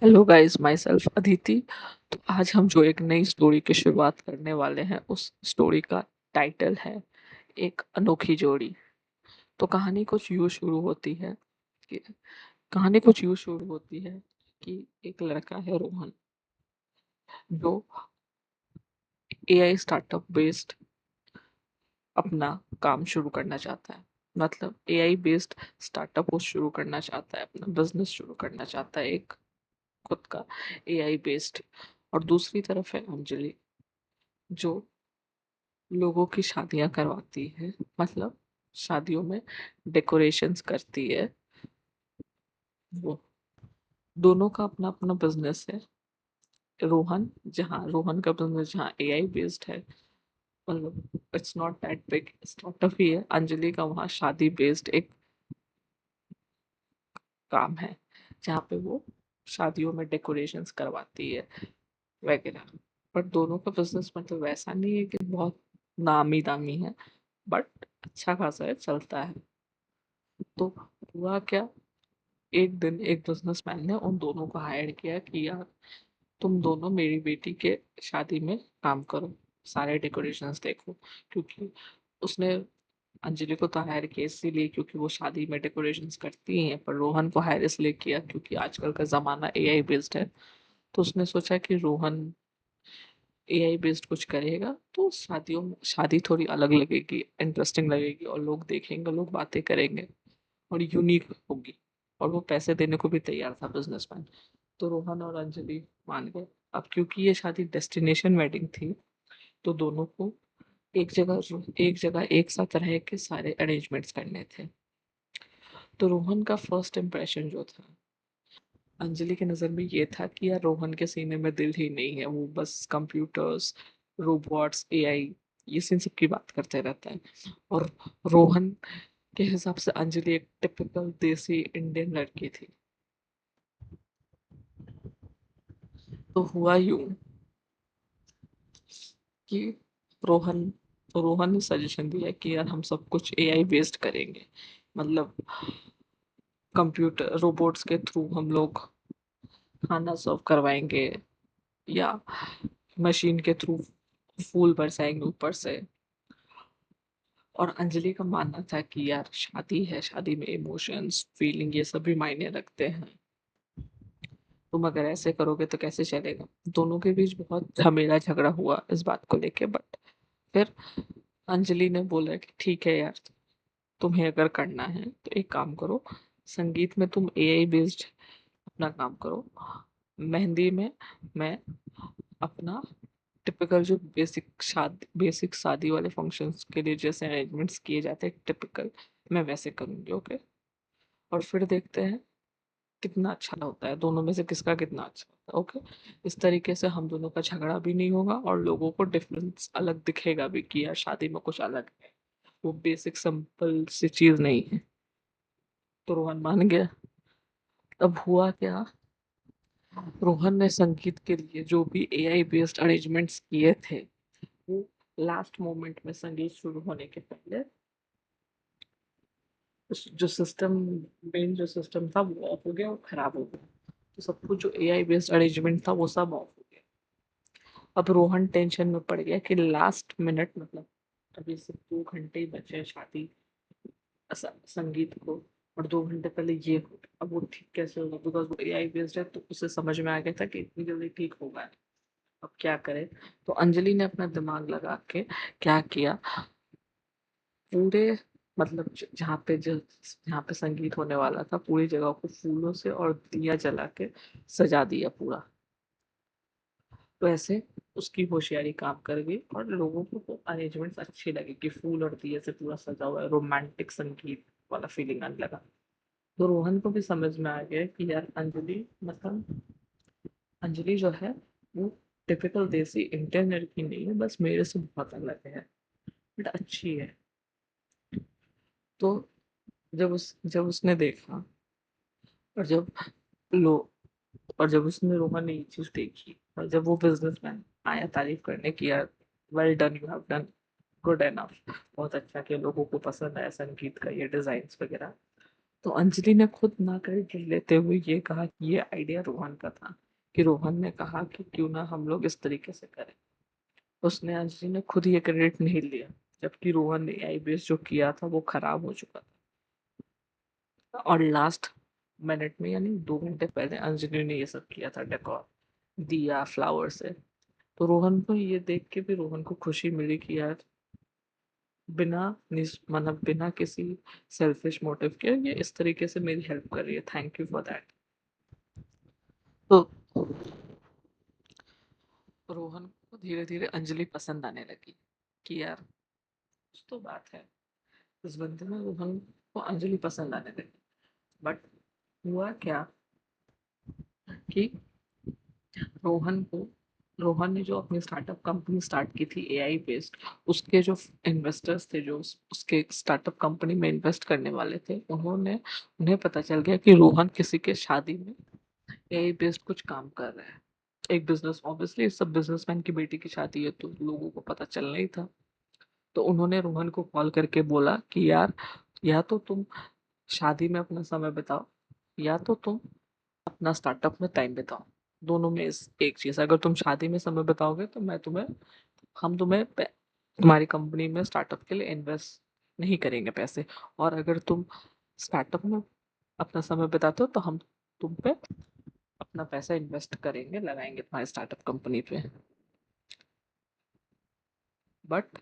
Hello guys, my self Aditi. तो आज हम जो एक नई स्टोरी की शुरुआत करने वाले हैं, उस स्टोरी का टाइटल है एक अनोखी जोड़ी। तो कि कहानी कुछ यूँ शुरू होती है कि एक लड़का है रोहन, जो एआई स्टार्टअप बेस्ड अपना काम शुरू करना चाहता है। मतलब एआई बेस्ड स्टार्टअप वो शुरू करना चाहता है, अपना बिजनेस शुरू करना चाहता है, एक खुद का एआई बेस्ड। और दूसरी तरफ है अंजलि, जो लोगों की शादियां करवाती है, मतलब शादियों में डेकोरेशंस करती है। वो दोनों का अपना अपना बिजनेस है। रोहन का बिजनेस जहाँ एआई बेस्ड है, मतलब it's not that big startup ही है। अंजलि का वहाँ शादी बेस्ड एक काम है, जहाँ पे वो शादियों में डेकोरेशंस करवाती है वगैरह। बट दोनों का बिजनेस मतलब वैसा नहीं है कि बहुत नामी दामी है, बट अच्छा खासा है, चलता है। तो हुआ क्या, एक दिन एक बिजनेसमैन ने उन दोनों को हायर किया कि यार, तुम दोनों मेरी बेटी के शादी में काम करो, सारे डेकोरेशंस देखो। क्योंकि उसने अंजलि को तो हायर किया इसीलिए क्योंकि वो शादी में डेकोरेशंस करती हैं, पर रोहन को हायर इसलिए किया क्योंकि आजकल का ज़माना एआई बेस्ड है। तो उसने सोचा कि रोहन एआई बेस्ड कुछ करेगा तो शादियों में शादी थोड़ी अलग लगेगी, इंटरेस्टिंग लगेगी, और लोग देखेंगे, लोग बातें करेंगे, और यूनिक होगी। और वो पैसे देने को भी तैयार था बिजनेसमैन। तो रोहन और अंजलि मान गए। अब क्योंकि ये शादी डेस्टिनेशन वेडिंग थी, तो दोनों को एक जगह एक साथ रह के सारे अरेंजमेंट्स करने थे। तो रोहन का फर्स्ट इम्प्रेशन जो था अंजलि की नज़र में ये था कि यार, रोहन के सीने में दिल ही नहीं है, वो बस कंप्यूटर्स, रोबोट्स, एआई, ये सब की बात करते रहता है। और रोहन के हिसाब से अंजलि एक टिपिकल देसी इंडियन लड़की थी। तो हुआ यूं कि रोहन रोहन ने सजेशन दिया कि यार, हम सब कुछ एआई बेस्ड करेंगे। मतलब कंप्यूटर रोबोट्स के थ्रू हम लोग खाना सर्व करवाएंगे, या मशीन के थ्रू फूल बरसाएंगे ऊपर से। और अंजलि का मानना था कि यार, शादी है, शादी में इमोशंस, फीलिंग, ये सभी मायने रखते हैं। तुम अगर ऐसे करोगे तो कैसे चलेगा। दोनों के बीच बहुत झमेला झगड़ा हुआ इस बात को लेके। बट फिर अंजलि ने बोला कि ठीक है यार, तुम्हें अगर करना है तो एक काम करो, संगीत में तुम एआई बेस्ड अपना काम करो, मेहंदी में मैं अपना टिपिकल जो बेसिक शादी वाले फंक्शंस के लिए जैसे अरेंजमेंट्स किए जाते हैं टिपिकल, मैं वैसे करूँगी। ओके। और फिर देखते हैं कितना अच्छा होता है, दोनों में से किसका कितना अच्छा होता है। ओके। इस तरीके से हम दोनों का झगड़ा भी नहीं होगा और लोगों को डिफरेंस अलग दिखेगा भी कि यार, शादी में कुछ अलग है, वो बेसिक सिंपल सी चीज नहीं है। तो रोहन मान गया। अब हुआ क्या, रोहन ने संगीत के लिए जो भी एआई बेस्ड अरेंजमेंट्स किए थे, वो लास्ट मोमेंट में संगीत शुरू होने के पहले जो सिस्टम मेन जो सिस्टम था वो ऑफ हो गया, वो खराब हो गया। तो सब कुछ जो एआई बेस्ड अरेंजमेंट था वो सब ऑफ हो गया। अब रोहन टेंशन में पड़ गया कि लास्ट मिनट, मतलब अभी सिर्फ 2 घंटे ही बचे हैं शादी संगीत को, और 2 घंटे पहले ये हो गया। अब वो ठीक कैसे होगा, बिकॉज वो एआई बेस्ड है। तो उसे समझ में आ गया था कि इतनी जल्दी ठीक होगा, अब क्या करे। तो अंजलि ने अपना दिमाग लगा के क्या किया, पूरे मतलब जहाँ पे संगीत होने वाला था, पूरी जगह को फूलों से और दिया जला के सजा दिया पूरा। तो ऐसे उसकी होशियारी काम कर गई और लोगों को वो अरेंजमेंट्स अच्छे लगे कि फूल और दिए से पूरा सजा हुआ है, रोमांटिक संगीत वाला फीलिंग आने लगा। तो रोहन को भी समझ में आ गया कि यार, अंजलि जो है वो टिपिकल देसी इंडियन लड़की नहीं है, बस मेरे से बहुत अलग है, बट अच्छी है। तो जब उसने देखा, और जब लो और जब उसने रोहन ने ये चीज देखी, और जब वो बिजनेसमैन आया तारीफ करने की, यार, well done, you have done good enough, बहुत अच्छा किया, लोगों को पसंद आया संगीत का ये डिजाइन वगैरह। तो अंजलि ने खुद ना क्रेडिट लेते हुए ये कहा कि ये आइडिया रोहन का था, कि रोहन ने कहा कि क्यों ना हम लोग इस तरीके से करें। उसने अंजलि ने खुद ये क्रेडिट नहीं लिया, जबकि रोहन ने एआई बेस जो किया था वो खराब हो चुका था, और लास्ट मिनट में यानी 2 घंटे पहले अंजलि ने ये सब किया था, डेकोर दिया फ्लावर से। तो रोहन को ये देख के भी रोहन को खुशी मिली कि यार बिना मतलब बिना किसी सेल्फिश मोटिव के ये इस तरीके से मेरी हेल्प कर रही है, थैंक यू फॉर दैट। तो रोहन को धीरे धीरे अंजलि पसंद आने लगी कि यार कुछ तो बात है इस बंदे में। रोहन को अंजलि पसंद आने लगी। बट हुआ क्या कि रोहन को रोहन ने जो अपनी स्टार्टअप कंपनी स्टार्ट की थी एआई बेस्ड, उसके जो इन्वेस्टर्स थे जो उसके स्टार्टअप कंपनी में इन्वेस्ट करने वाले थे, उन्हें पता चल गया कि रोहन किसी के शादी में एआई बेस्ड कुछ काम कर रहा है। एक बिजनेस, ऑब्वियसली सब बिजनेसमैन की बेटी की शादी है तो लोगों को पता चलना ही था। तो उन्होंने रोहन को कॉल करके बोला कि यार या तो तुम शादी में अपना समय बिताओ, या तो तुम अपना स्टार्टअप में टाइम बिताओ। दोनों में एक चीज, अगर तुम शादी में समय बिताओगे तो हम तुम्हारी कंपनी में स्टार्टअप के लिए इन्वेस्ट नहीं करेंगे पैसे, और अगर तुम स्टार्टअप में अपना समय बिताते हो तो हम तुम पे अपना पैसा इन्वेस्ट करेंगे, लगाएंगे तुम्हारी स्टार्टअप कंपनी पे। बट